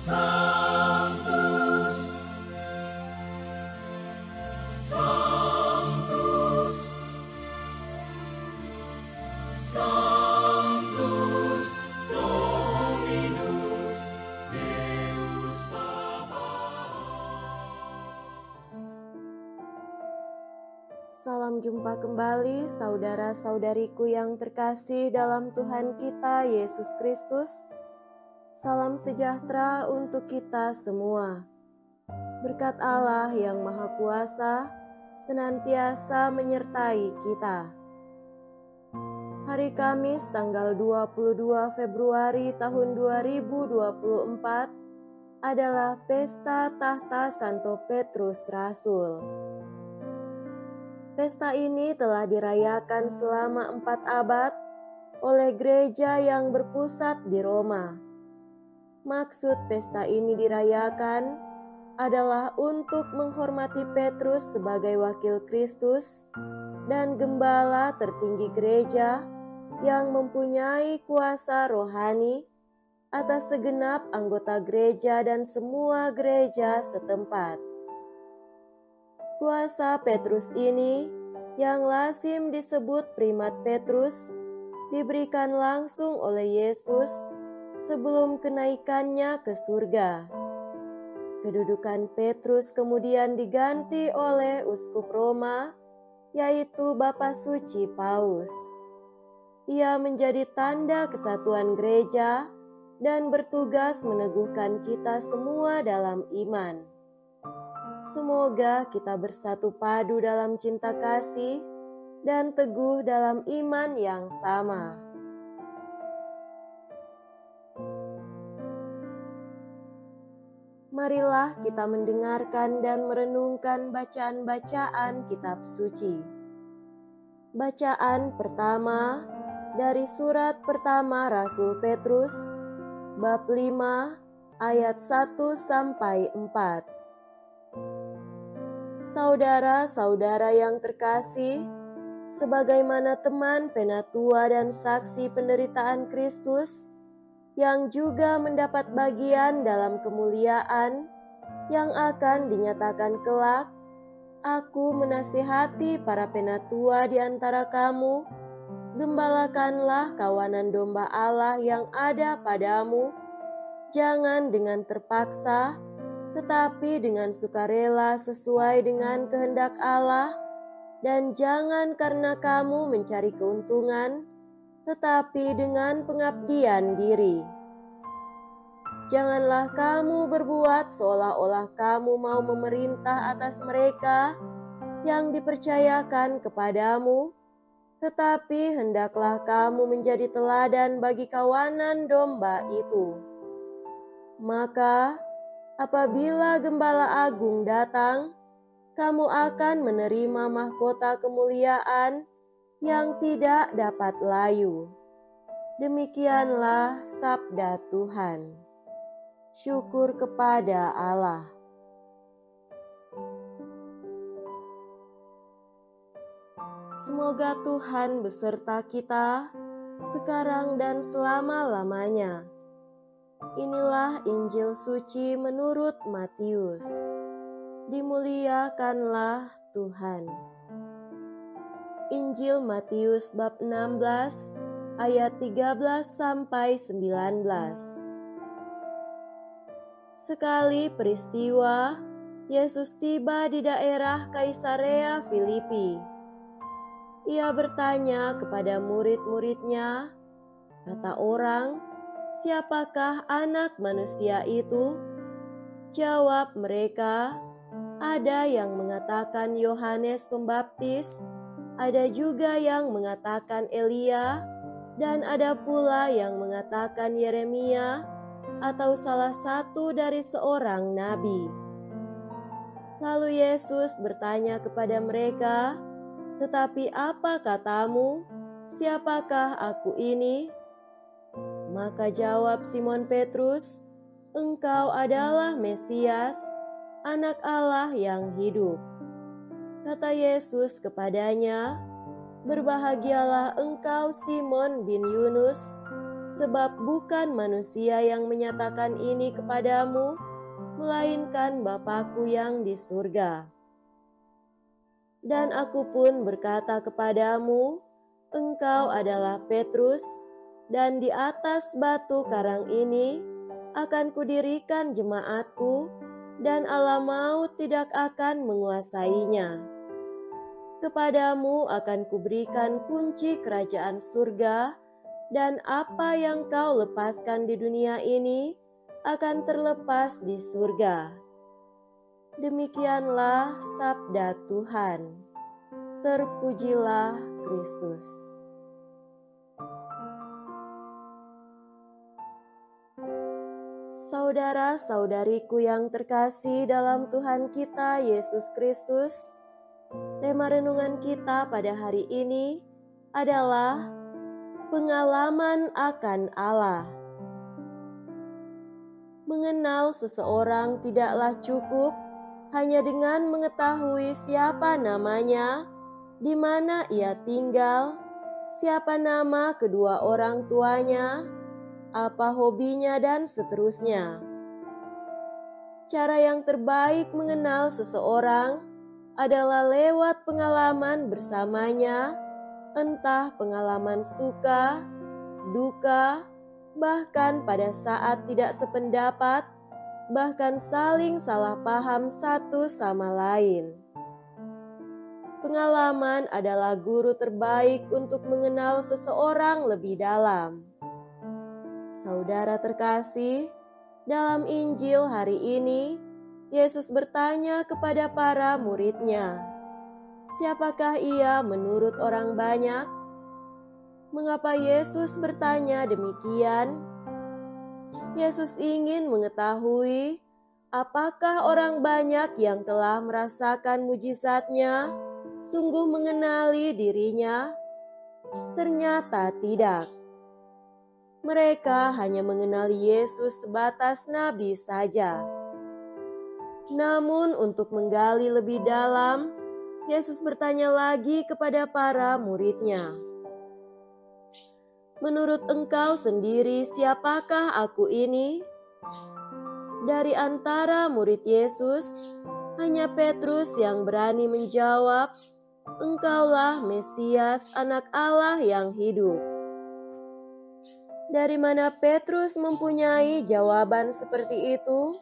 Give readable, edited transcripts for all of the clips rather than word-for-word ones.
Sanctus, Sanctus, Sanctus Dominus Deus Sabaoth. Salam jumpa kembali saudara-saudariku yang terkasih dalam Tuhan kita Yesus Kristus. Salam sejahtera untuk kita semua. Berkat Allah yang Maha Kuasa senantiasa menyertai kita. Hari Kamis tanggal 22 Februari tahun 2024 adalah Pesta Tahta Santo Petrus Rasul. Pesta ini telah dirayakan selama 4 abad oleh gereja yang berpusat di Roma. Maksud pesta ini dirayakan adalah untuk menghormati Petrus sebagai wakil Kristus dan gembala tertinggi gereja yang mempunyai kuasa rohani atas segenap anggota gereja dan semua gereja setempat. Kuasa Petrus ini, yang lazim disebut Primat Petrus, diberikan langsung oleh Yesus sebelum kenaikannya ke surga. Kedudukan Petrus kemudian diganti oleh Uskup Roma, yaitu Bapa Suci Paus. Ia menjadi tanda kesatuan gereja dan bertugas meneguhkan kita semua dalam iman. Semoga kita bersatu padu dalam cinta kasih dan teguh dalam iman yang sama. Marilah kita mendengarkan dan merenungkan bacaan-bacaan kitab suci. Bacaan pertama dari surat pertama Rasul Petrus, bab 5, ayat 1-4. Saudara-saudara yang terkasih, sebagaimana teman penatua dan saksi penderitaan Kristus, yang juga mendapat bagian dalam kemuliaan yang akan dinyatakan kelak, aku menasihati para penatua di antara kamu, gembalakanlah kawanan domba Allah yang ada padamu, jangan dengan terpaksa, tetapi dengan sukarela sesuai dengan kehendak Allah, dan jangan karena kamu mencari keuntungan, tetapi dengan pengabdian diri. Janganlah kamu berbuat seolah-olah kamu mau memerintah atas mereka yang dipercayakan kepadamu, tetapi hendaklah kamu menjadi teladan bagi kawanan domba itu. Maka, apabila Gembala Agung datang, kamu akan menerima mahkota kemuliaan yang tidak dapat layu. Demikianlah sabda Tuhan. Syukur kepada Allah. Semoga Tuhan beserta kita sekarang dan selama-lamanya. Inilah Injil suci menurut Matius. Dimuliakanlah Tuhan. Injil Matius bab 16 ayat 13-19. Sekali peristiwa, Yesus tiba di daerah Kaisarea Filipi. Ia bertanya kepada murid-muridnya, kata orang, "Siapakah anak manusia itu?" Jawab mereka, "Ada yang mengatakan Yohanes Pembaptis, ada juga yang mengatakan Elia, dan ada pula yang mengatakan Yeremia atau salah satu dari seorang nabi." Lalu Yesus bertanya kepada mereka, "Tetapi apa katamu? Siapakah aku ini?" Maka jawab Simon Petrus, "Engkau adalah Mesias, Anak Allah yang hidup." Kata Yesus kepadanya, "Berbahagialah engkau Simon bin Yunus, sebab bukan manusia yang menyatakan ini kepadamu, melainkan Bapa-Ku yang di surga. Dan aku pun berkata kepadamu, engkau adalah Petrus, dan di atas batu karang ini akan kudirikan jemaatku, dan alam maut tidak akan menguasainya. Kepadamu akan kuberikan kunci kerajaan surga, dan apa yang kau lepaskan di dunia ini akan terlepas di surga. Demikianlah sabda Tuhan. Terpujilah Kristus. Saudara-saudariku yang terkasih dalam Tuhan kita Yesus Kristus, tema renungan kita pada hari ini adalah pengalaman akan Allah. Mengenal seseorang tidaklah cukup hanya dengan mengetahui siapa namanya, di mana ia tinggal, siapa nama kedua orang tuanya, apa hobinya, dan seterusnya. Cara yang terbaik mengenal seseorang adalah lewat pengalaman bersamanya, entah pengalaman suka, duka, bahkan pada saat tidak sependapat, bahkan saling salah paham satu sama lain. Pengalaman adalah guru terbaik untuk mengenal seseorang lebih dalam. Saudara terkasih, dalam Injil hari ini, Yesus bertanya kepada para murid-Nya, siapakah ia menurut orang banyak? Mengapa Yesus bertanya demikian? Yesus ingin mengetahui apakah orang banyak yang telah merasakan mujizat-Nya sungguh mengenali dirinya? Ternyata tidak. Mereka hanya mengenali Yesus sebatas nabi saja. Namun untuk menggali lebih dalam, Yesus bertanya lagi kepada para murid-Nya, menurut engkau sendiri siapakah aku ini? Dari antara murid Yesus, hanya Petrus yang berani menjawab, engkaulah Mesias, Anak Allah yang hidup. Dari mana Petrus mempunyai jawaban seperti itu?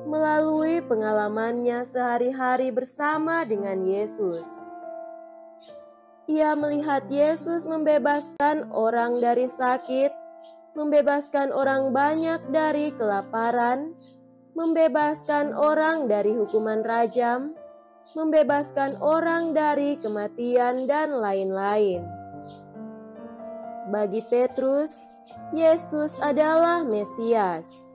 Melalui pengalamannya sehari-hari bersama dengan Yesus. Ia melihat Yesus membebaskan orang dari sakit, membebaskan orang banyak dari kelaparan, membebaskan orang dari hukuman rajam, membebaskan orang dari kematian, dan lain-lain. Bagi Petrus, Yesus adalah Mesias,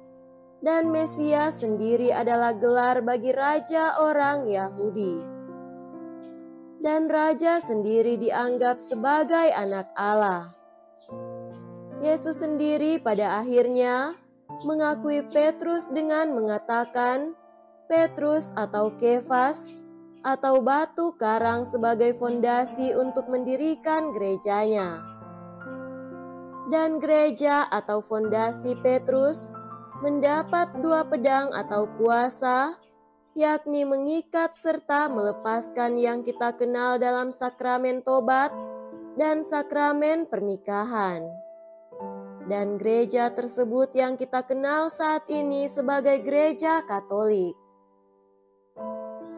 dan Mesias sendiri adalah gelar bagi raja orang Yahudi. Dan raja sendiri dianggap sebagai anak Allah. Yesus sendiri pada akhirnya mengakui Petrus dengan mengatakan Petrus atau Kefas atau batu karang sebagai fondasi untuk mendirikan gerejanya. Dan gereja atau fondasi Petrus mendapat dua pedang atau kuasa, yakni mengikat serta melepaskan yang kita kenal dalam sakramen tobat dan sakramen pernikahan. Dan gereja tersebut yang kita kenal saat ini sebagai gereja Katolik.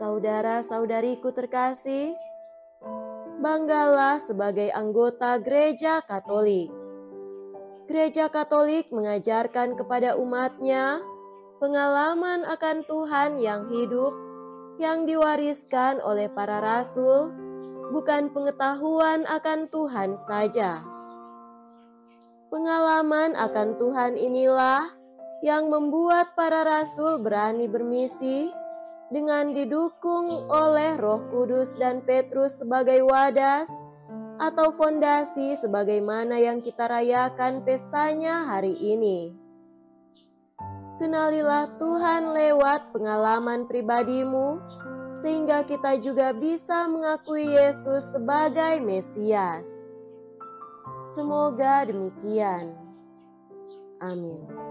Saudara-saudariku terkasih, banggalah sebagai anggota gereja Katolik. Gereja Katolik mengajarkan kepada umatnya pengalaman akan Tuhan yang hidup, yang diwariskan oleh para rasul, bukan pengetahuan akan Tuhan saja. Pengalaman akan Tuhan inilah yang membuat para rasul berani bermisi dengan didukung oleh Roh Kudus dan Petrus sebagai wadas atau fondasi sebagaimana yang kita rayakan pestanya hari ini. Kenalilah Tuhan lewat pengalaman pribadimu, sehingga kita juga bisa mengakui Yesus sebagai Mesias. Semoga demikian. Amin.